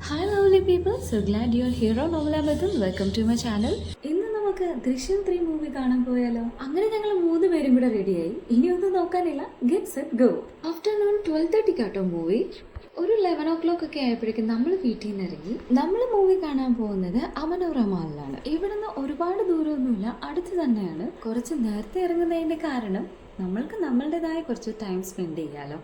Hi lovely people, so glad you're here on Novelabadum. Welcome to my channel. ഇന്ന് നമുക്ക് ദൃശ്യം 3 movie കാണാൻ പോയാലോ? അങ്ങനെ ഞങ്ങൾ 3 പേരും കൂടെ റെഡിയായി. ഇനിയൊന്നും നോക്കാനില്ല, ഗെറ്റ് സെറ്റ് ഗോ. ആഫ്റ്റർനൂൺ 12:30 കാട്ടോ മൂവി. ഒരു 11 o'clock ഒക്കെ ആയപ്പോഴേക്കും നമ്മൾ വീട്ടിൽ നിന്ന് ഇറങ്ങി. നമ്മൾ മൂവി കാണാൻ പോകുന്നത് അമനോറ മാളിലാണ്. ഇവിടുന്ന് ഒരുപാട് ദൂരമൊന്നുമില്ല, അടുത്ത് തന്നെയാണ്. കുറച്ച് നേരത്തെ ഇറങ്ങുന്നതിന്റെ കാരണം നമ്മൾക്ക് നമ്മളുടേതായ കുറച്ച് ടൈം സ്പെൻഡ് ചെയ്യാലോ.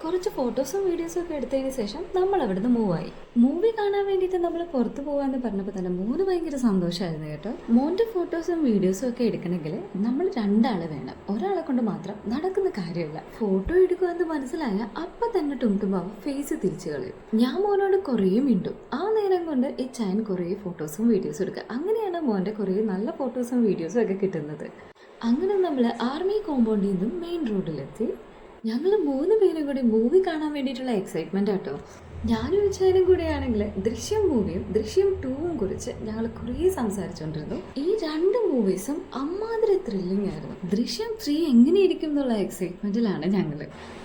കുറച്ച് ഫോട്ടോസും വീഡിയോസും ഒക്കെ എടുത്തതിന് ശേഷം നമ്മൾ അവിടുന്ന് മൂവായി. മൂവി കാണാൻ വേണ്ടിയിട്ട് നമ്മൾ പുറത്ത് പോകാമെന്ന് പറഞ്ഞപ്പോൾ തന്നെ മോന് ഭയങ്കര സന്തോഷമായിരുന്നു കേട്ടോ. മോൻ്റെ ഫോട്ടോസും വീഡിയോസും ഒക്കെ എടുക്കണമെങ്കിൽ നമ്മൾ 2 ആൾ വേണം, ഒരാളെ കൊണ്ട് മാത്രം നടക്കുന്ന കാര്യമില്ല. ഫോട്ടോ എടുക്കുമെന്ന് മനസ്സിലായ അപ്പം തന്നെ ടുംടുംബാവ് ഫേസ് തിരിച്ചു കളയും. ഞാൻ മോനോട് കുറേ മിണ്ടും. ആ നേരം കൊണ്ട് ഈ ചാൻ കുറേ ഫോട്ടോസും വീഡിയോസും എടുക്കുക. അങ്ങനെയാണ് മോൻ്റെ കുറേ നല്ല ഫോട്ടോസും വീഡിയോസും ഒക്കെ കിട്ടുന്നത്. അങ്ങനെ നമ്മൾ ആർമി കോമ്പൗണ്ടിൽ നിന്നും മെയിൻ റോഡിലെത്തി. ഞങ്ങൾ 3 പേരും കൂടി മൂവി കാണാൻ വേണ്ടിയിട്ടുള്ള എക്സൈറ്റ്മെൻ്റ് ആട്ടോ. ഞാനും വിചാരം കൂടെയാണെങ്കിൽ ദൃശ്യം മൂവിയും ദൃശ്യം 2ഉം കുറിച്ച് ഞങ്ങൾ കുറേ സംസാരിച്ചുകൊണ്ടിരുന്നു. ഈ 2 മൂവീസും അമ്മാതിരി ത്രില്ലിംഗ് ആയിരുന്നു. ദൃശ്യം 3 എങ്ങനെയിരിക്കും എന്നുള്ള എക്സൈറ്റ്മെൻറ്റിലാണ് ഞങ്ങൾ.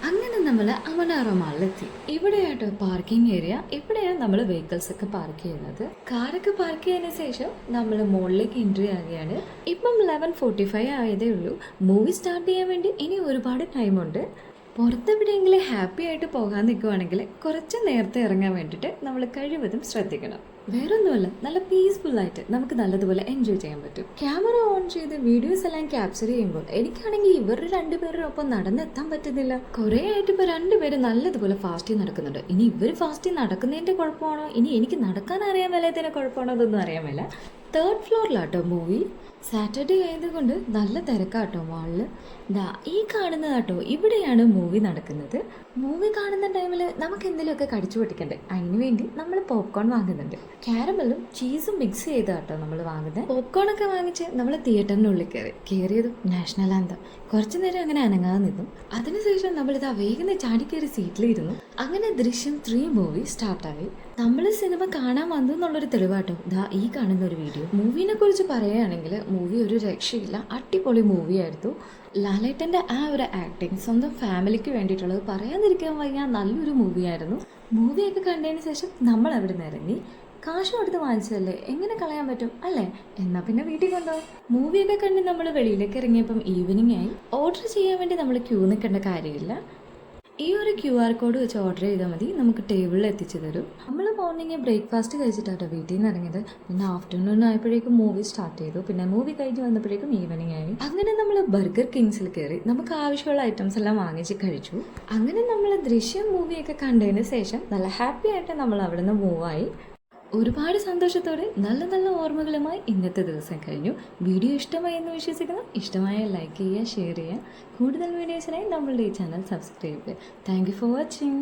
അങ്ങനെ നമ്മൾ അമനോറ മാളിലെത്തി. ഇവിടെയാട്ടോ പാർക്കിംഗ് ഏരിയ. ഇവിടെയാണ് നമ്മൾ വെഹിക്കിൾസ് ഒക്കെ പാർക്ക് ചെയ്യുന്നത്. കാറൊക്കെ പാർക്ക് ചെയ്തതിന് ശേഷം നമ്മൾ മുകളിലേക്ക് എൻട്രി ആകുകയാണ്. ഇപ്പം 11:45 ആയതേ ഉള്ളൂ. മൂവി സ്റ്റാർട്ട് ചെയ്യാൻ വേണ്ടി ഇനി ഒരുപാട് ടൈമുണ്ട്. പുറത്തെവിടെയെങ്കിലും ഹാപ്പി ആയിട്ട് പോകാൻ നിൽക്കുവാണെങ്കിൽ കുറച്ച് നേരത്തെ ഇറങ്ങാൻ വേണ്ടിയിട്ട് നമ്മൾ കഴിവതും ശ്രദ്ധിക്കണം. വേറൊന്നുമല്ല, നല്ല പീസ്ഫുള്ളായിട്ട് നമുക്ക് നല്ലതുപോലെ എൻജോയ് ചെയ്യാൻ പറ്റും. ക്യാമറ ഓൺ ചെയ്ത് വീഡിയോസ് എല്ലാം ക്യാപ്ചർ ചെയ്യുമ്പോൾ എനിക്കാണെങ്കിൽ ഇവരുടെ 2 പേരുടെ ഒപ്പം നടന്നെത്താൻ പറ്റുന്നില്ല. കുറേ ആയിട്ട് ഇപ്പോൾ 2 പേര് നല്ലതുപോലെ ഫാസ്റ്റിൽ നടക്കുന്നുണ്ട്. ഇനി ഇവർ ഫാസ്റ്റിൽ നടക്കുന്നതിൻ്റെ കുഴപ്പമാണോ, ഇനി എനിക്ക് നടക്കാൻ അറിയാൻ മേലാത്തതിൻ്റെ കുഴപ്പമാണോ, അതൊന്നും അറിയാൻ മേല. 3rd ഫ്ലോറിലാട്ടോ movie. സാറ്റർഡേ ആയതുകൊണ്ട് നല്ല തിരക്കാട്ടോ മാളിൽ. ഈ കാണുന്നതാട്ടോ ഇവിടെയാണ് മൂവി നടക്കുന്നത്. മൂവി കാണുന്ന ടൈമിൽ നമുക്ക് എന്തെങ്കിലുമൊക്കെ കടിച്ചു പൊട്ടിക്കണ്ടേ, അതിന് വേണ്ടി നമ്മൾ പോപ്കോൺ വാങ്ങുന്നുണ്ട്. കാരമലും ചീസും മിക്സ് ചെയ്താട്ടോ നമ്മൾ വാങ്ങുന്നത്. പോപ്കോണൊക്കെ വാങ്ങിച്ച് നമ്മൾ തിയേറ്ററിനുള്ളിൽ കയറിയതും നാഷണൽ ആന്തം കുറച്ചു നേരം അങ്ങനെ അനങ്ങാതെ നിന്നു. അതിനുശേഷം നമ്മളിതാ വേഗം ചാടിക്കയറി സീറ്റിലിരുന്നു. അങ്ങനെ ദൃശ്യം 3 മൂവി സ്റ്റാർട്ടായി. നമ്മൾ സിനിമ കാണാൻ വന്നു എന്നുള്ളൊരു തെളിവാട്ടോ ഈ കാണുന്ന ഒരു വീഡിയോ. മൂവിനെ കുറിച്ച് പറയുകയാണെങ്കിൽ മൂവി ഒരു രക്ഷയില്ല, അടിപൊളി മൂവിയായിരുന്നു. ലാലേട്ടൻ്റെ ആ ഒരു ആക്ടിങ് സ്വന്തം ഫാമിലിക്ക് വേണ്ടിയിട്ടുള്ളത് പറയാതിരിക്കാൻ വയ്യ, നല്ലൊരു മൂവിയായിരുന്നു. മൂവിയൊക്കെ കണ്ടതിന് ശേഷം നമ്മൾ അവിടെ നിന്ന് ഇറങ്ങി. കാശും എടുത്ത് വാങ്ങിച്ചതല്ലേ, എങ്ങനെ കളയാൻ പറ്റും അല്ലേ? എന്നാൽ പിന്നെ വീട്ടിൽ കൊണ്ടുപോകും. മൂവിയൊക്കെ കണ്ട് നമ്മൾ വെളിയിലേക്ക് ഇറങ്ങിയപ്പം ഈവനിങ് ആയി. ഓർഡർ ചെയ്യാൻ വേണ്ടി നമ്മൾ ക്യൂ നിൽക്കേണ്ട കാര്യമില്ല. ഈ ഒരു QR കോഡ് വെച്ച് ഓർഡർ ചെയ്താൽ മതി, നമുക്ക് ടേബിളിൽ എത്തിച്ചു തരും. നമ്മൾ മോർണിംഗ് ബ്രേക്ക്ഫാസ്റ്റ് കഴിച്ചിട്ടാട്ടോ വീട്ടിൽ നിന്ന് ഇറങ്ങിയത്. പിന്നെ ആഫ്റ്റർനൂൺ ആയപ്പോഴേക്കും മൂവി സ്റ്റാർട്ട് ചെയ്തു. പിന്നെ മൂവി കഴിഞ്ഞ് വന്നപ്പോഴേക്കും ഈവനിങ് ആയി. അങ്ങനെ നമ്മൾ ബർഗർ കിങ്സിൽ കയറി നമുക്ക് ആവശ്യമുള്ള ഐറ്റംസ് എല്ലാം വാങ്ങിച്ച് കഴിച്ചു. അങ്ങനെ നമ്മൾ ദൃശ്യം മൂവിയൊക്കെ കണ്ടതിന് ശേഷം നല്ല ഹാപ്പി ആയിട്ട് നമ്മൾ അവിടെ നിന്ന് മൂവായി. ഒരുപാട് സന്തോഷത്തോടെ നല്ല നല്ല ഓർമ്മകളുമായി ഇന്നത്തെ ദിവസം കഴിഞ്ഞു. വീഡിയോ ഇഷ്ടമായി എന്ന് വിശ്വസിക്കുന്നു. ഇഷ്ടമായ ലൈക്ക് ചെയ്യുക, ഷെയർ ചെയ്യുക. കൂടുതൽ വീഡിയോസിനായി നമ്മളുടെ ഈ ചാനൽ സബ്സ്ക്രൈബ് ചെയ്യുക. Thank you for watching.